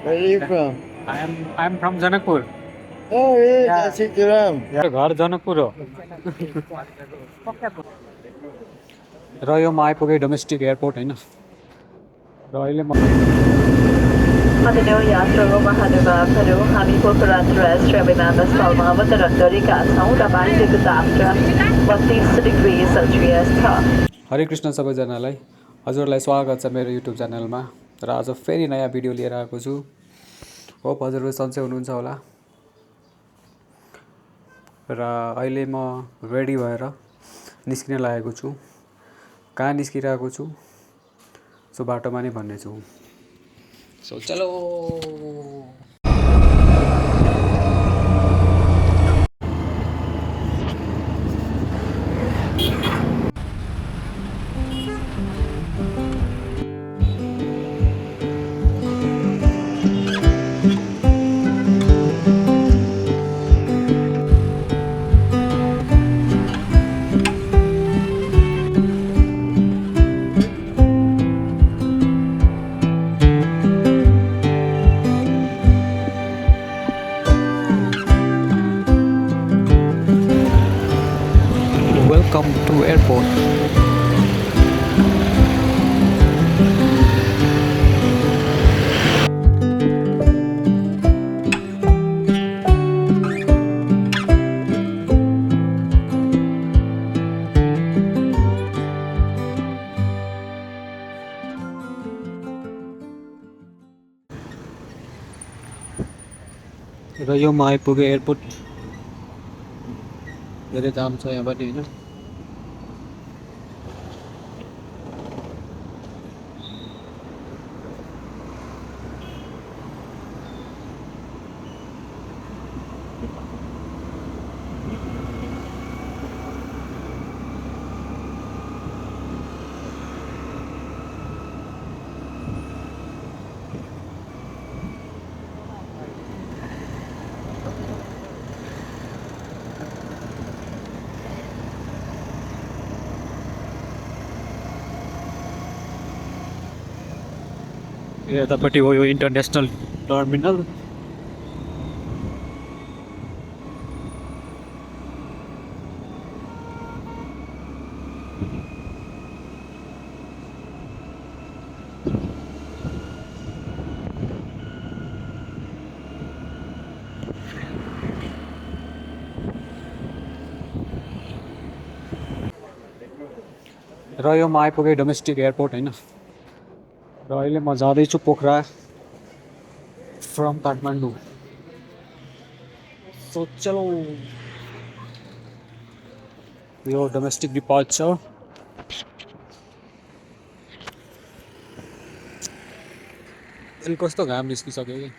Where are you from? I'm from Janakpur. Oh, yes, I Yeah. see Turam. घर जनकपुर हो र यो म आइपुगेँ डोमेस्टिक एयरपोर्ट होइन र अहिले म Matineu यात्रुको महानुभावहरू हामी पोखरा अन्तर्राष्ट्रिय विमानस्थलमा अवतरण गरेका छौँ र बाहिरको तापक्रम 32 डिग्री सेल्सियस छ। हरे कृष्ण सबैजनालाई हजुरलाई स्वागत छ मेरो युट्युब च्यानलमा र आज फेरि नयाँ भिडियो लिएर आएको छु। होप हजुरहरू सन्चै हुनुहुन्छ होला र अहिले म रेडी भएर निस्किन लागेको छु। कहाँ निस्किरहेको छु सो बाटोमा नै भन्नेछु। सो चलो वेलकम टु एयरपोर्ट। र यो म आइपुगेँ एयरपोर्ट। धेरै जाम छ यहाँबाट होइन। यतापट्टि हो यो इन्टरनेसनल टर्मिनल। र यो म आइपुगेँ डोमेस्टिक एयरपोर्ट होइन। र अहिले म जाँदैछु पोखरा फ्रम काठमाडौँ। सो चलो यो डोमेस्टिक डिपार्ट छ। अहिले कस्तो घाम निस्किसक्यो कि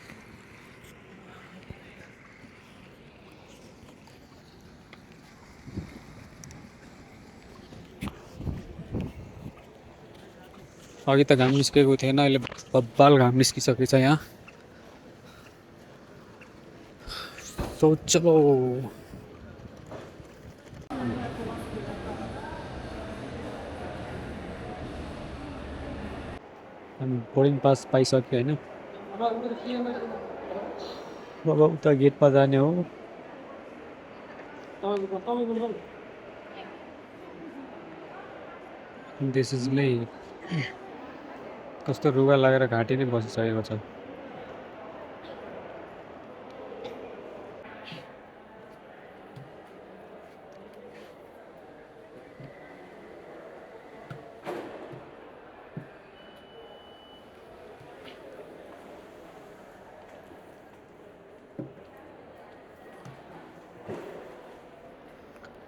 अघि त घाम निस्केको थिएन, अहिले बब्बाल घाम निस्किसकेको छ यहाँ। सो चलो हामी बोर्डिङ पास पाइसक्यो होइन। अब उता गेटमा जाने हो। This is me. कस्तो रुगा लागेर घाँटी नै बसिसकेको छ।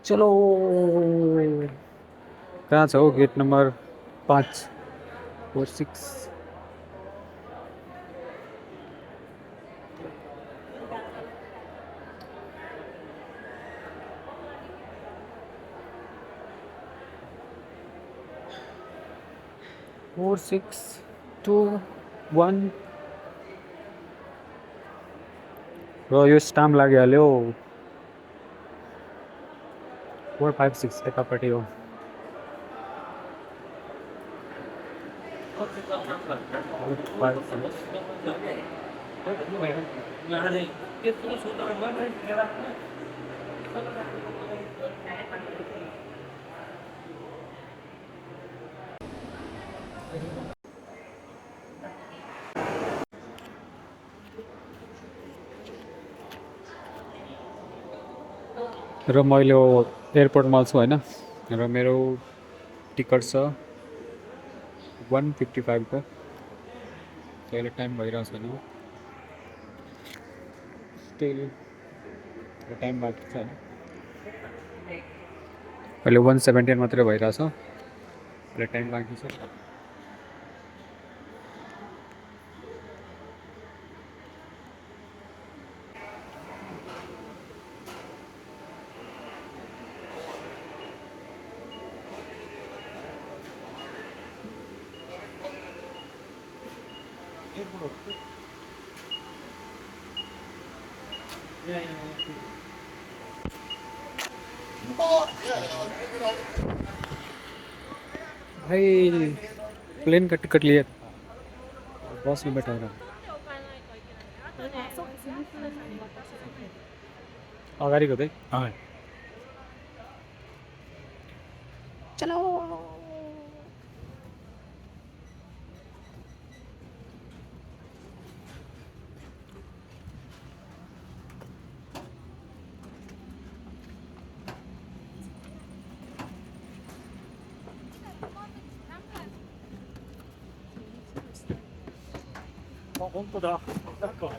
चलो कहाँ छ हौ gate number 5 4 6। Four six two one र यो स्टाम्प लागिहाल्यो। 4 5 6 यतापट्टि हो। र मैले एयरपोर्टमा छु होइन र मेरो टिकट छ 1:55 को अहिले टाइम भइरहेको छैन स्टिल टाइम बाँकी छ होइन अहिले 1:17 मात्रै भइरहेछ अहिले टाइम बाँकी छ भाई प्लेन का टिकट लिए बस में बैठा रहा अगाडि कतै चलो本当だ。なんか。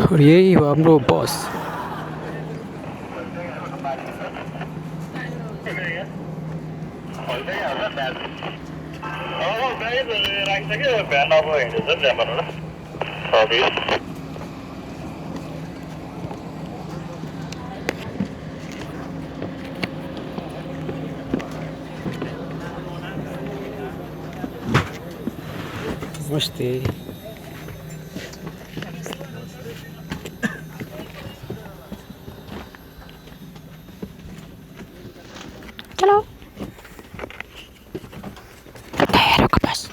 और यही हो हाम्रो बस नमस्ते चलो पैरों के पास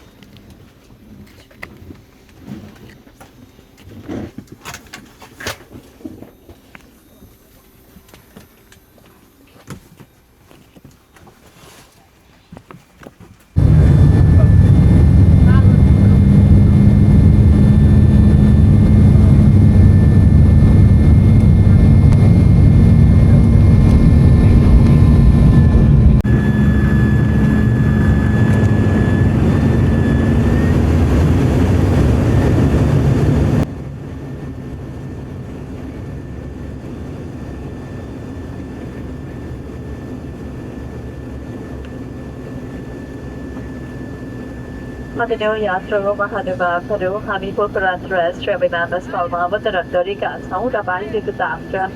माननीय यात्रु महानुभावहरू हामी पोखरा अन्तर्राष्ट्रिय विमानस्थलमा अवतरण गरेका छौँ र बाहिरको तापक्रम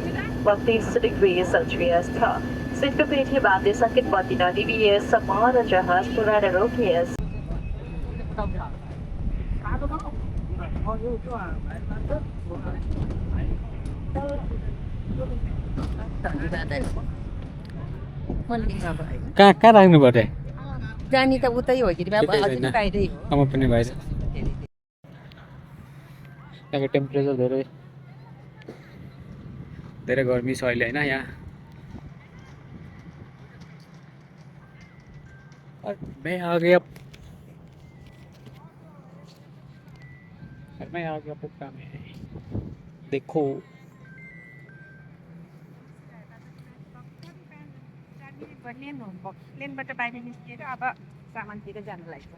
32 डिग्री सेल्सियस छ। सिटको पिठी बाध्य सङ्केत बत्ती नलिभिएसम्म र जहाज पुनः रोकिएस। कहाँ कहाँ राख्नु पर्यो जानी त उतै हो कि त्यतै हजुर होइन। बाहिरै हो। अब पनि भएछ यहाँको टेम्परेचर धेरै धेरै गर्मी छ अहिले होइन यहाँ और मैं आ गया पोखरा में देखो प्लेनबाट बाहिर निस्किएर अब सामानतिर जानु लाग्छ।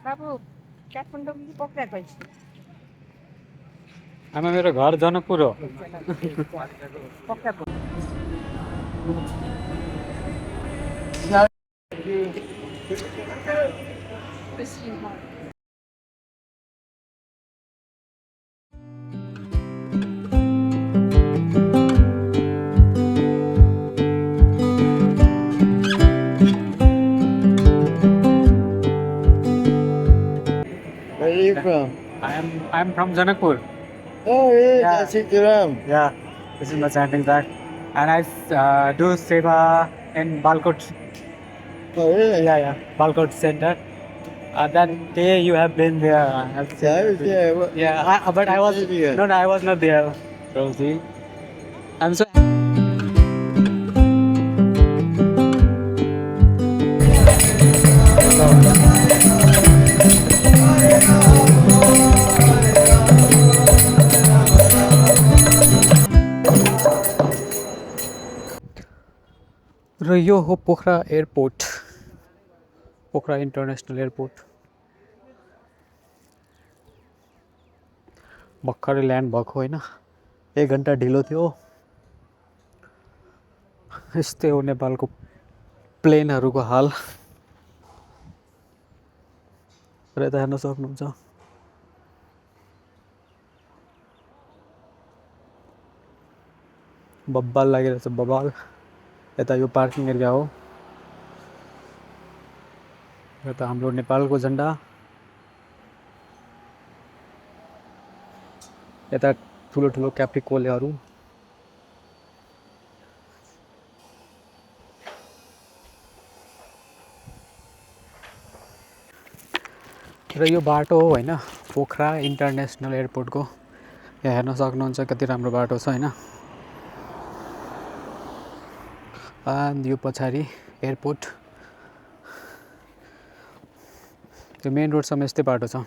बाबु काठमाडौँ कि पोखरा गइस्? आमा मेरो घर जनकपुर हो Pokhara Where are you from? I'm from Janakpur. Oh, really? Yeah. That's it, Ram. Yeah, this is my chanting that, and I do seva in Balkot. Oh, really? Yeah, Balkot Center. That day you have been there. Yeah, I was there. What- Yeah, but I was Yeah. no, I was not there, Rosie. I'm so. र यो हो Pokhara airport, Pokhara international airport. भर्खरै land भएको होइन, 1 घन्टा ढिलो थियो। यस्तै हो नेपालको प्लेनहरूको हाल। र यता हेर्न सक्नुहुन्छ बब्बाल लागिरहेछ, बब्बाल। यता यो पार्किङ एरिया हो। यता हाम्रो नेपालको झन्डा, यता ठुलो ठुलो क्याप्रिकोलेहरू। र यो बाटो हो होइन पोखरा इन्टरनेसनल एयरपोर्टको। यहाँ हेर्न सक्नुहुन्छ कति राम्रो बाटो छ होइन। अनि यो पछाडि एयरपोर्ट, त्यो मेन रोडसम्म यस्तै बाटो छ।